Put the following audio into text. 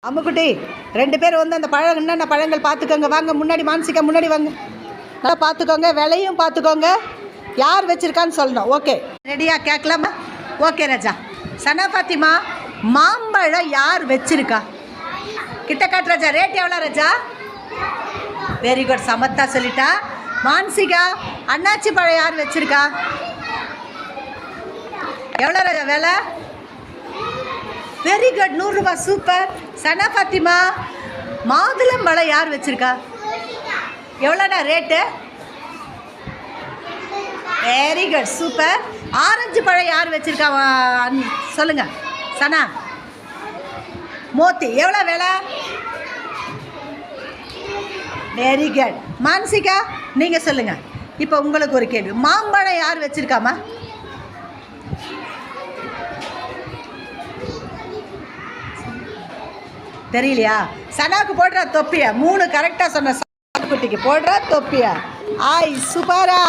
அம்முக்குட்டி 2 பேர் வந்து அந்த பழம் என்னென்ன பழங்கள் பார்த்துக்கோங்க. வாங்க முன்னாடி, மானசிகா முன்னாடி வாங்க. நல்லா பார்த்துக்கோங்க, விலையும் பார்த்துக்கோங்க, யார் வச்சுருக்கான்னு சொல்லணும். ஓகே, ரெடியாக கேட்கலாமா? ஓகே ராஜா. சனா பாத்திமா, மாம்பழம் யார் வச்சுருக்கா? கிட்ட காட்டு ராஜா. ரேட் எவ்வளோ ராஜா? வெரி குட், சமத்தா சொல்லிட்டா. மானசிகா, அண்ணாச்சி பழம் யார் வச்சுருக்கா? எவ்வளோ ராஜா விலை? வெரி குட், 100 ரூபா. சூப்பர். சனா பாத்திமா, மாதுளம்பழம் யார் வச்சுருக்கா? எவ்வளோண்ணா rate? Very good, super. Orange பழம் யார் வச்சுருக்கா சொல்லுங்கள் சனா. மோத்தி எவ்வளோ விலை? Very good. மானசிகா நீங்கள் சொல்லுங்கள். இப்போ உங்களுக்கு ஒரு கேள்வி, மாம்பழம் யார் வச்சுருக்காமா? தெரியலையா? சனாவுக்கு போடுற தொப்பியா? 3 கரெக்டாக சொன்ன குட்டிக்கு போடுற தொப்பியா? ஆய் சூப்பரா.